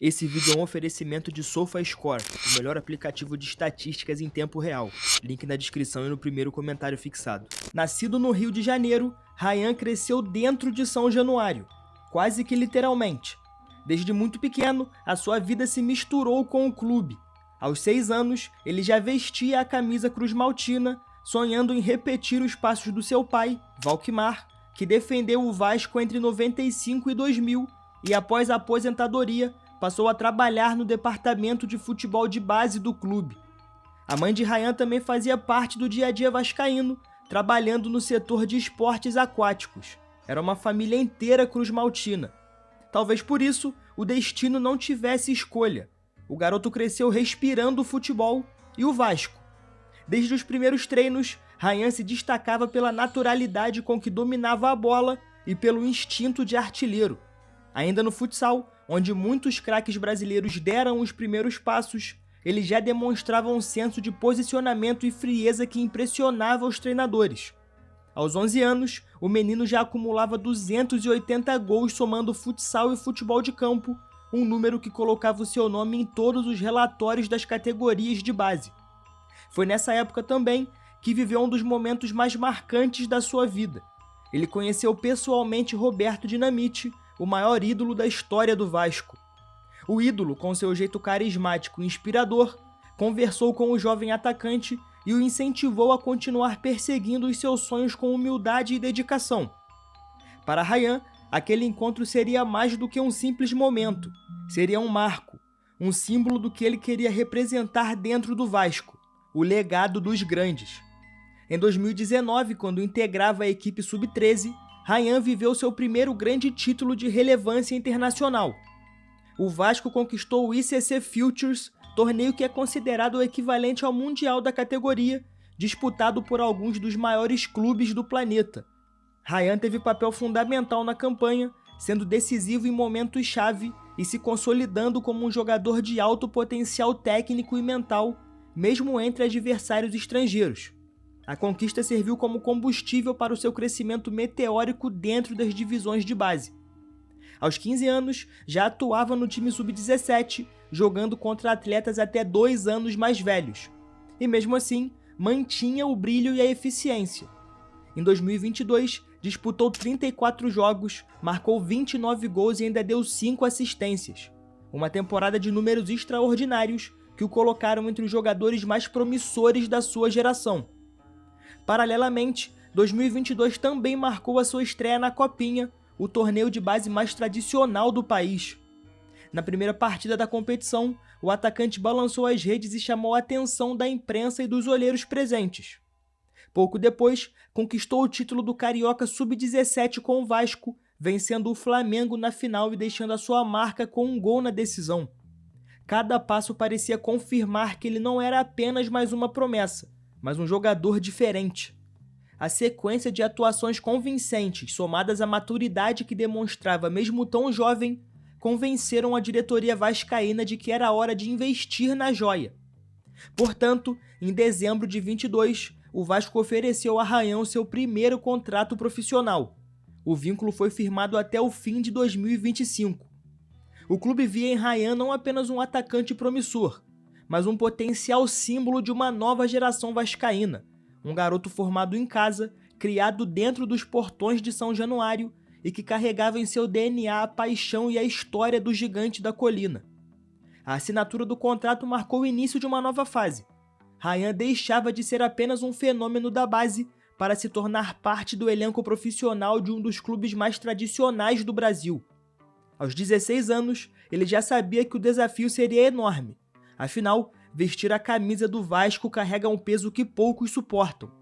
Esse vídeo é um oferecimento de SofaScore, o melhor aplicativo de estatísticas em tempo real. Link na descrição e no primeiro comentário fixado. Nascido no Rio de Janeiro, Ryan cresceu dentro de São Januário, quase que literalmente. Desde muito pequeno, a sua vida se misturou com o clube. Aos 6 anos, ele já vestia a camisa cruz-maltina, sonhando em repetir os passos do seu pai, Valquimar, que defendeu o Vasco entre 95 e 2000 e, após a aposentadoria, passou a trabalhar no departamento de futebol de base do clube. A mãe de Ryan também fazia parte do dia a dia vascaíno, trabalhando no setor de esportes aquáticos. Era uma família inteira cruz-maltina. Talvez por isso, o destino não tivesse escolha. O garoto cresceu respirando o futebol e o Vasco. Desde os primeiros treinos, Ryan se destacava pela naturalidade com que dominava a bola e pelo instinto de artilheiro. Ainda no futsal, onde muitos craques brasileiros deram os primeiros passos, ele já demonstrava um senso de posicionamento e frieza que impressionava os treinadores. Aos 11 anos, o menino já acumulava 280 gols somando futsal e futebol de campo, um número que colocava o seu nome em todos os relatórios das categorias de base. Foi nessa época também que viveu um dos momentos mais marcantes da sua vida. Ele conheceu pessoalmente Roberto Dinamite, o maior ídolo da história do Vasco. O ídolo, com seu jeito carismático e inspirador, conversou com o jovem atacante e o incentivou a continuar perseguindo os seus sonhos com humildade e dedicação. Para Ryan, aquele encontro seria mais do que um simples momento, seria um marco, um símbolo do que ele queria representar dentro do Vasco, o legado dos grandes. Em 2019, quando integrava a equipe sub-13, Ryan viveu seu primeiro grande título de relevância internacional. O Vasco conquistou o ICC Futures, torneio que é considerado o equivalente ao Mundial da categoria, disputado por alguns dos maiores clubes do planeta. Ryan teve papel fundamental na campanha, sendo decisivo em momentos-chave e se consolidando como um jogador de alto potencial técnico e mental, mesmo entre adversários estrangeiros. A conquista serviu como combustível para o seu crescimento meteórico dentro das divisões de base. Aos 15 anos, já atuava no time sub-17, jogando contra atletas até 2 anos mais velhos. E mesmo assim, mantinha o brilho e a eficiência. Em 2022, disputou 34 jogos, marcou 29 gols e ainda deu 5 assistências. Uma temporada de números extraordinários que o colocaram entre os jogadores mais promissores da sua geração. Paralelamente, 2022 também marcou a sua estreia na Copinha, o torneio de base mais tradicional do país. Na primeira partida da competição, o atacante balançou as redes e chamou a atenção da imprensa e dos olheiros presentes. Pouco depois, conquistou o título do Carioca Sub-17 com o Vasco, vencendo o Flamengo na final e deixando a sua marca com um gol na decisão. Cada passo parecia confirmar que ele não era apenas mais uma promessa, mas um jogador diferente. A sequência de atuações convincentes, somadas à maturidade que demonstrava mesmo tão jovem, convenceram a diretoria vascaína de que era hora de investir na joia. Portanto, em dezembro de 22, o Vasco ofereceu a Ryan seu primeiro contrato profissional. O vínculo foi firmado até o fim de 2025. O clube via em Ryan não apenas um atacante promissor, mas um potencial símbolo de uma nova geração vascaína, um garoto formado em casa, criado dentro dos portões de São Januário e que carregava em seu DNA a paixão e a história do gigante da colina. A assinatura do contrato marcou o início de uma nova fase. Ryan deixava de ser apenas um fenômeno da base para se tornar parte do elenco profissional de um dos clubes mais tradicionais do Brasil. Aos 16 anos, ele já sabia que o desafio seria enorme. Afinal, vestir a camisa do Vasco carrega um peso que poucos suportam.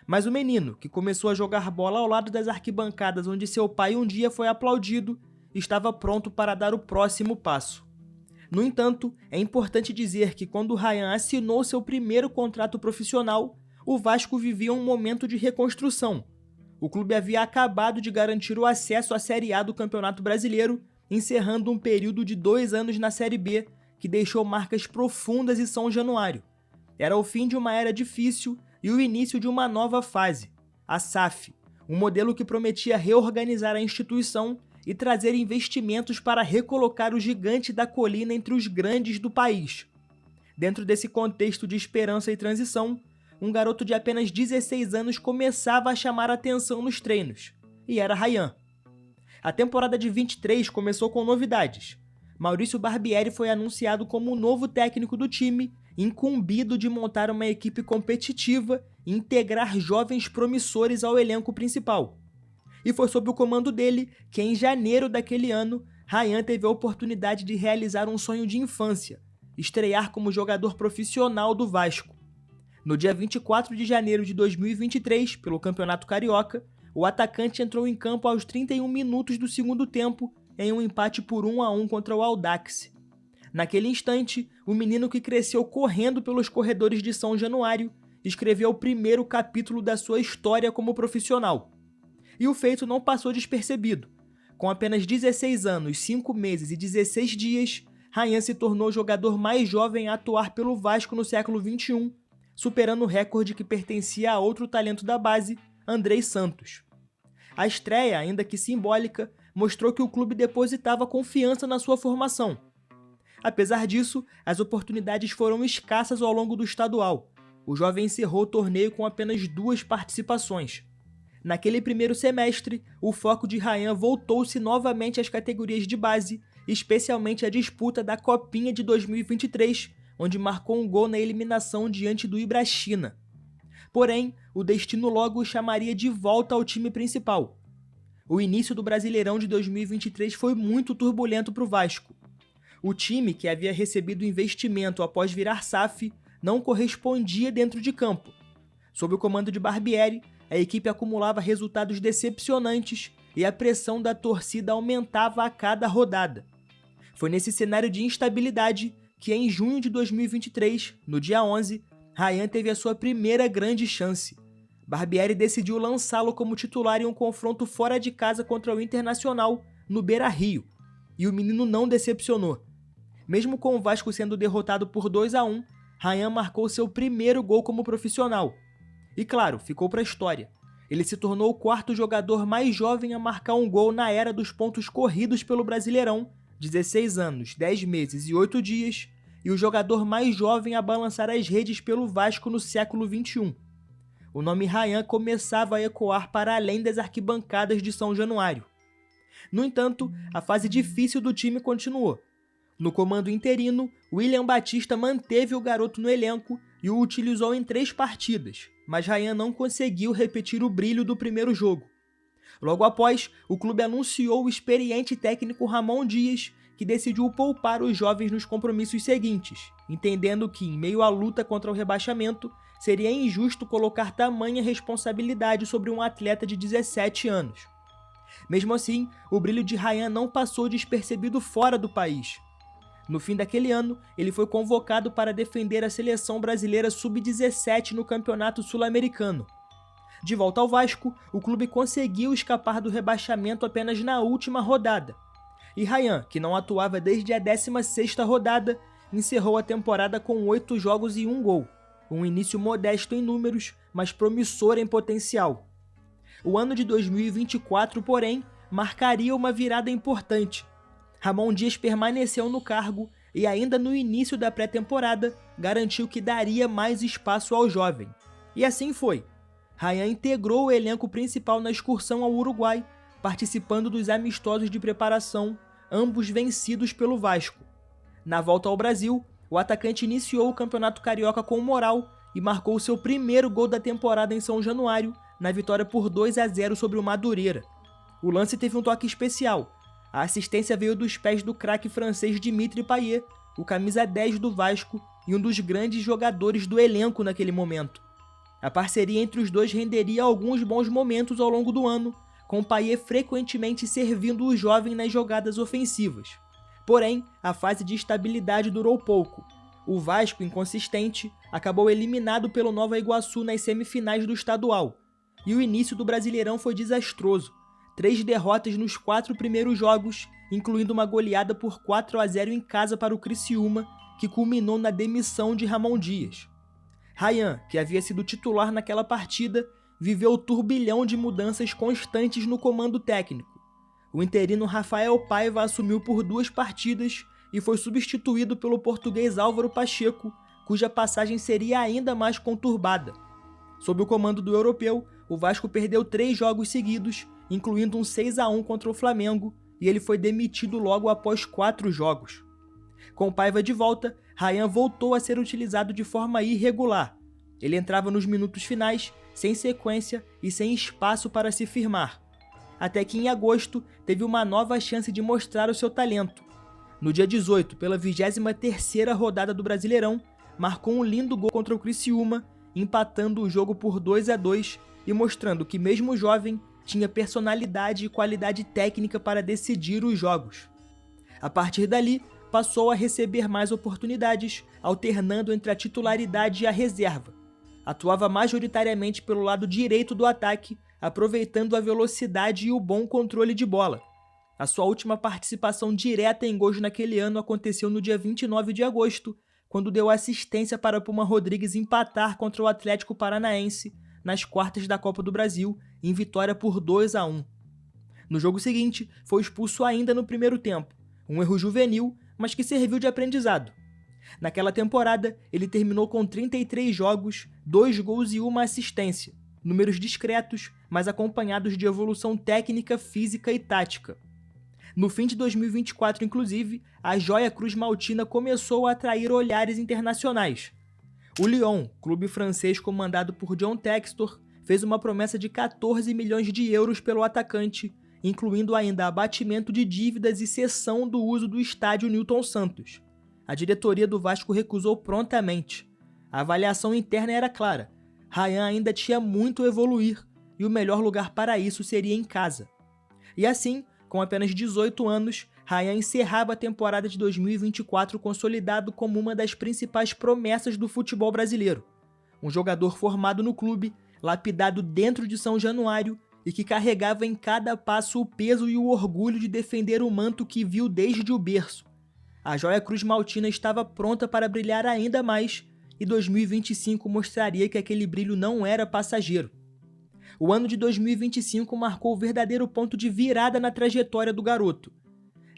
Mas o menino, que começou a jogar bola ao lado das arquibancadas onde seu pai um dia foi aplaudido, estava pronto para dar o próximo passo. No entanto, é importante dizer que quando Ryan assinou seu primeiro contrato profissional, o Vasco vivia um momento de reconstrução. O clube havia acabado de garantir o acesso à Série A do Campeonato Brasileiro, encerrando um período de 2 anos na Série B, que deixou marcas profundas em São Januário. Era o fim de uma era difícil e o início de uma nova fase, a SAF, um modelo que prometia reorganizar a instituição e trazer investimentos para recolocar o gigante da colina entre os grandes do país. Dentro desse contexto de esperança e transição, um garoto de apenas 16 anos começava a chamar a atenção nos treinos, e era Ryan. A temporada de 23 começou com novidades. Maurício Barbieri foi anunciado como o novo técnico do time, incumbido de montar uma equipe competitiva e integrar jovens promissores ao elenco principal. E foi sob o comando dele que, em janeiro daquele ano, Ryan teve a oportunidade de realizar um sonho de infância, estrear como jogador profissional do Vasco. No dia 24 de janeiro de 2023, pelo Campeonato Carioca, o atacante entrou em campo aos 31 minutos do segundo tempo em um empate por 1-1 contra o Audax. Naquele instante, o menino que cresceu correndo pelos corredores de São Januário escreveu o primeiro capítulo da sua história como profissional. E o feito não passou despercebido. Com apenas 16 anos, 5 meses e 16 dias, Ryan se tornou o jogador mais jovem a atuar pelo Vasco no século XXI, superando o recorde que pertencia a outro talento da base, Andrei Santos. A estreia, ainda que simbólica, mostrou que o clube depositava confiança na sua formação. Apesar disso, as oportunidades foram escassas ao longo do estadual. O jovem encerrou o torneio com apenas 2 participações. Naquele primeiro semestre, o foco de Ryan voltou-se novamente às categorias de base, especialmente à disputa da Copinha de 2023, onde marcou um gol na eliminação diante do Ibrachina. Porém, o destino logo o chamaria de volta ao time principal. O início do Brasileirão de 2023 foi muito turbulento para o Vasco. O time, que havia recebido investimento após virar SAF, não correspondia dentro de campo. Sob o comando de Barbieri, a equipe acumulava resultados decepcionantes e a pressão da torcida aumentava a cada rodada. Foi nesse cenário de instabilidade que, em junho de 2023, no dia 11, Ryan teve a sua primeira grande chance. Barbieri decidiu lançá-lo como titular em um confronto fora de casa contra o Internacional, no Beira-Rio, e o menino não decepcionou. Mesmo com o Vasco sendo derrotado por 2-1, Ryan marcou seu primeiro gol como profissional. E claro, ficou para a história. Ele se tornou o 4º jogador mais jovem a marcar um gol na era dos pontos corridos pelo Brasileirão, 16 anos, 10 meses e 8 dias, e o jogador mais jovem a balançar as redes pelo Vasco no século XXI. O nome Ryan começava a ecoar para além das arquibancadas de São Januário. No entanto, a fase difícil do time continuou. No comando interino, William Batista manteve o garoto no elenco e o utilizou em 3 partidas, mas Ryan não conseguiu repetir o brilho do primeiro jogo. Logo após, o clube anunciou o experiente técnico Ramon Dias, que decidiu poupar os jovens nos compromissos seguintes, entendendo que, em meio à luta contra o rebaixamento, seria injusto colocar tamanha responsabilidade sobre um atleta de 17 anos. Mesmo assim, o brilho de Ryan não passou despercebido fora do país. No fim daquele ano, ele foi convocado para defender a seleção brasileira sub-17 no Campeonato Sul-Americano. De volta ao Vasco, o clube conseguiu escapar do rebaixamento apenas na última rodada. E Ryan, que não atuava desde a 16ª rodada, encerrou a temporada com 8 jogos e 1 gol. Um início modesto em números, mas promissor em potencial. O ano de 2024, porém, marcaria uma virada importante. Ramon Dias permaneceu no cargo e, ainda no início da pré-temporada, garantiu que daria mais espaço ao jovem. E assim foi. Ryan integrou o elenco principal na excursão ao Uruguai, participando dos amistosos de preparação, ambos vencidos pelo Vasco. Na volta ao Brasil, o atacante iniciou o Campeonato Carioca com moral e marcou seu primeiro gol da temporada em São Januário, na vitória por 2-0 sobre o Madureira. O lance teve um toque especial. A assistência veio dos pés do craque francês Dimitri Payet, o camisa 10 do Vasco e um dos grandes jogadores do elenco naquele momento. A parceria entre os dois renderia alguns bons momentos ao longo do ano, com Payet frequentemente servindo o jovem nas jogadas ofensivas. Porém, a fase de estabilidade durou pouco. O Vasco, inconsistente, acabou eliminado pelo Nova Iguaçu nas semifinais do estadual, e o início do Brasileirão foi desastroso. 3 derrotas nos 4 primeiros jogos, incluindo uma goleada por 4-0 em casa para o Criciúma, que culminou na demissão de Ramon Dias. Ryan, que havia sido titular naquela partida, viveu o turbilhão de mudanças constantes no comando técnico. O interino Rafael Paiva assumiu por 2 partidas e foi substituído pelo português Álvaro Pacheco, cuja passagem seria ainda mais conturbada. Sob o comando do europeu, o Vasco perdeu 3 jogos seguidos, incluindo um 6-1 contra o Flamengo, e ele foi demitido logo após 4 jogos. Com Paiva de volta, Rayan voltou a ser utilizado de forma irregular. Ele entrava nos minutos finais, sem sequência e sem espaço para se firmar. Até que em agosto teve uma nova chance de mostrar o seu talento. No dia 18, pela 23ª rodada do Brasileirão, marcou um lindo gol contra o Criciúma, empatando o jogo por 2-2 e mostrando que mesmo jovem, tinha personalidade e qualidade técnica para decidir os jogos. A partir dali, passou a receber mais oportunidades, alternando entre a titularidade e a reserva. Atuava majoritariamente pelo lado direito do ataque, aproveitando a velocidade e o bom controle de bola. A sua última participação direta em gols naquele ano aconteceu no dia 29 de agosto, quando deu assistência para Puma Rodrigues empatar contra o Atlético Paranaense nas quartas da Copa do Brasil, em vitória por 2-1. No jogo seguinte, foi expulso ainda no primeiro tempo, um erro juvenil, mas que serviu de aprendizado. Naquela temporada, ele terminou com 33 jogos, 2 gols e 1 assistência, números discretos, mas acompanhados de evolução técnica, física e tática. No fim de 2024, inclusive, a joia Cruz Maltina começou a atrair olhares internacionais. O Lyon, clube francês comandado por John Textor, fez uma promessa de 14 milhões de euros pelo atacante, incluindo ainda abatimento de dívidas e cessão do uso do estádio Newton Santos. A diretoria do Vasco recusou prontamente. A avaliação interna era clara. Rayan ainda tinha muito a evoluir, e o melhor lugar para isso seria em casa. E assim, com apenas 18 anos, Rayan encerrava a temporada de 2024 consolidado como uma das principais promessas do futebol brasileiro. Um jogador formado no clube, lapidado dentro de São Januário e que carregava em cada passo o peso e o orgulho de defender o manto que viu desde o berço. A joia Cruz Maltina estava pronta para brilhar ainda mais e 2025 mostraria que aquele brilho não era passageiro. O ano de 2025 marcou o verdadeiro ponto de virada na trajetória do garoto.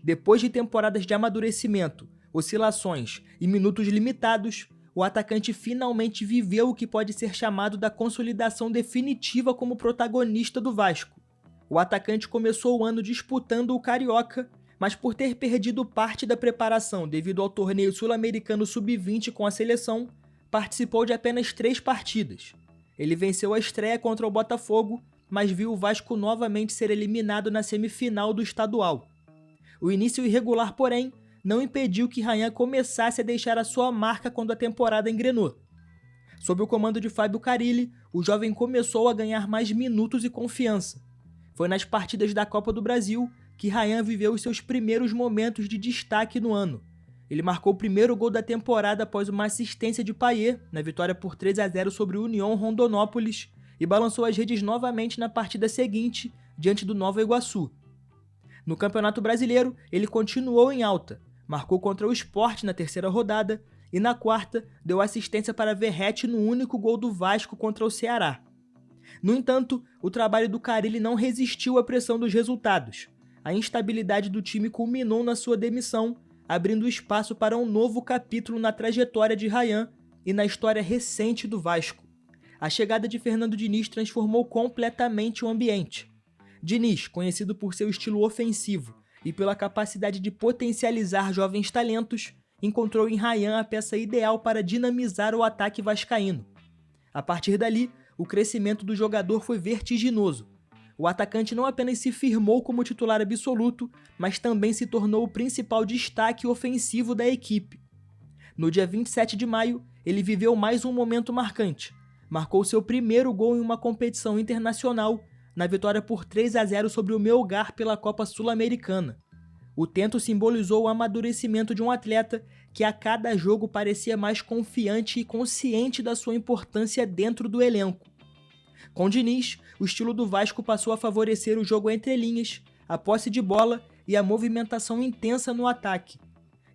Depois de temporadas de amadurecimento, oscilações e minutos limitados, o atacante finalmente viveu o que pode ser chamado da consolidação definitiva como protagonista do Vasco. O atacante começou o ano disputando o Carioca, mas por ter perdido parte da preparação devido ao torneio sul-americano sub-20 com a seleção, participou de apenas 3 partidas. Ele venceu a estreia contra o Botafogo, mas viu o Vasco novamente ser eliminado na semifinal do estadual. O início irregular, porém, não impediu que Rayan começasse a deixar a sua marca quando a temporada engrenou. Sob o comando de Fábio Carille, o jovem começou a ganhar mais minutos e confiança. Foi nas partidas da Copa do Brasil que Rayan viveu os seus primeiros momentos de destaque no ano. Ele marcou o primeiro gol da temporada após uma assistência de Payet, na vitória por 3-0 sobre o União Rondonópolis, e balançou as redes novamente na partida seguinte, diante do Nova Iguaçu. No Campeonato Brasileiro, ele continuou em alta, marcou contra o Sport na 3ª rodada e na 4ª deu assistência para Verratti no único gol do Vasco contra o Ceará. No entanto, o trabalho do Carille não resistiu à pressão dos resultados. A instabilidade do time culminou na sua demissão, abrindo espaço para um novo capítulo na trajetória de Rayan e na história recente do Vasco. A chegada de Fernando Diniz transformou completamente o ambiente. Diniz, conhecido por seu estilo ofensivo e pela capacidade de potencializar jovens talentos, encontrou em Rayan a peça ideal para dinamizar o ataque vascaíno. A partir dali, o crescimento do jogador foi vertiginoso. O atacante não apenas se firmou como titular absoluto, mas também se tornou o principal destaque ofensivo da equipe. No dia 27 de maio, ele viveu mais um momento marcante. Marcou seu primeiro gol em uma competição internacional, na vitória por 3-0 sobre o Melgar pela Copa Sul-Americana. O tento simbolizou o amadurecimento de um atleta que a cada jogo parecia mais confiante e consciente da sua importância dentro do elenco. Com Diniz, o estilo do Vasco passou a favorecer o jogo entre linhas, a posse de bola e a movimentação intensa no ataque.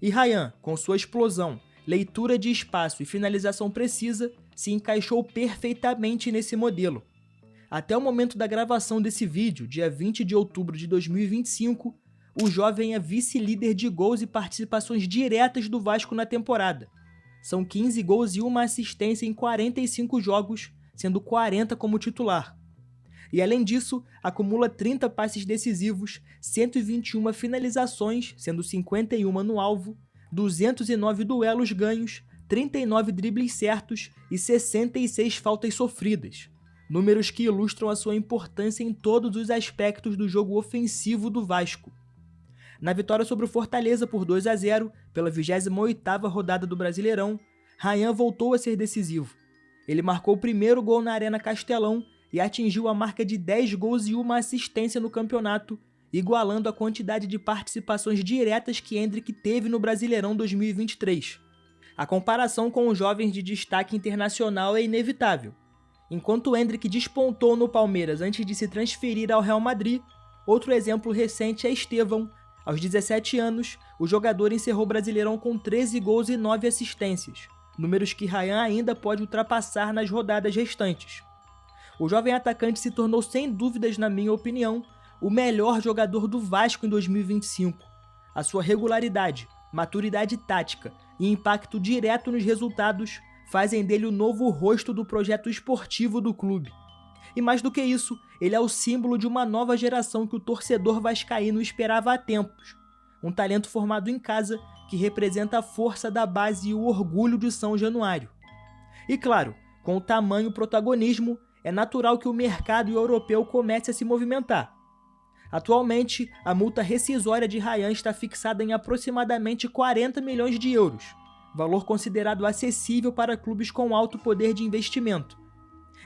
E Rayan, com sua explosão, leitura de espaço e finalização precisa, se encaixou perfeitamente nesse modelo. Até o momento da gravação desse vídeo, dia 20 de outubro de 2025, o jovem é vice-líder de gols e participações diretas do Vasco na temporada. São 15 gols e uma assistência em 45 jogos, sendo 40 como titular. E além disso, acumula 30 passes decisivos, 121 finalizações, sendo 51 no alvo, 209 duelos ganhos, 39 dribles certos e 66 faltas sofridas. Números que ilustram a sua importância em todos os aspectos do jogo ofensivo do Vasco. Na vitória sobre o Fortaleza por 2-0, pela 28ª rodada do Brasileirão, Rayan voltou a ser decisivo. Ele marcou o primeiro gol na Arena Castelão e atingiu a marca de 10 gols e uma assistência no campeonato, igualando a quantidade de participações diretas que Endrick teve no Brasileirão 2023. A comparação com os jovens de destaque internacional é inevitável. Enquanto Endrick despontou no Palmeiras antes de se transferir ao Real Madrid, outro exemplo recente é Estevão. Aos 17 anos, o jogador encerrou o Brasileirão com 13 gols e 9 assistências, números que Rayan ainda pode ultrapassar nas rodadas restantes. O jovem atacante se tornou, sem dúvidas na minha opinião, o melhor jogador do Vasco em 2025. A sua regularidade, maturidade tática e impacto direto nos resultados fazem dele o novo rosto do projeto esportivo do clube. E mais do que isso, ele é o símbolo de uma nova geração que o torcedor vascaíno esperava há tempos. Um talento formado em casa que representa a força da base e o orgulho de São Januário. E claro, com o tamanho protagonismo, é natural que o mercado europeu comece a se movimentar. Atualmente, a multa rescisória de Rayan está fixada em aproximadamente 40 milhões de euros, valor considerado acessível para clubes com alto poder de investimento.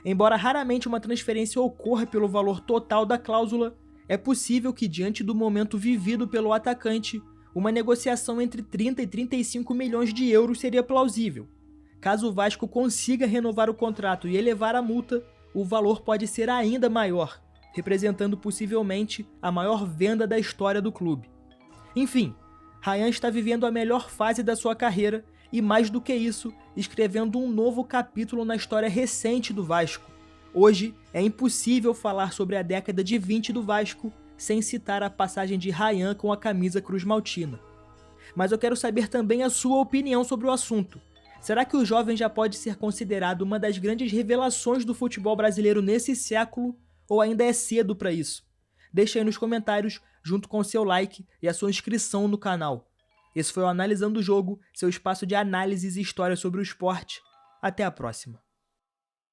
Embora raramente uma transferência ocorra pelo valor total da cláusula, é possível que, diante do momento vivido pelo atacante, uma negociação entre 30 e 35 milhões de euros seria plausível. Caso o Vasco consiga renovar o contrato e elevar a multa, o valor pode ser ainda maior, representando possivelmente a maior venda da história do clube. Enfim, Rayan está vivendo a melhor fase da sua carreira e, mais do que isso, escrevendo um novo capítulo na história recente do Vasco. Hoje, é impossível falar sobre a década de 20 do Vasco sem citar a passagem de Rayan com a camisa cruz-maltina. Mas eu quero saber também a sua opinião sobre o assunto. Será que o jovem já pode ser considerado uma das grandes revelações do futebol brasileiro nesse século, ou ainda é cedo para isso? Deixe aí nos comentários, junto com o seu like e a sua inscrição no canal. Esse foi o Analisando o Jogo, seu espaço de análises e histórias sobre o esporte. Até a próxima.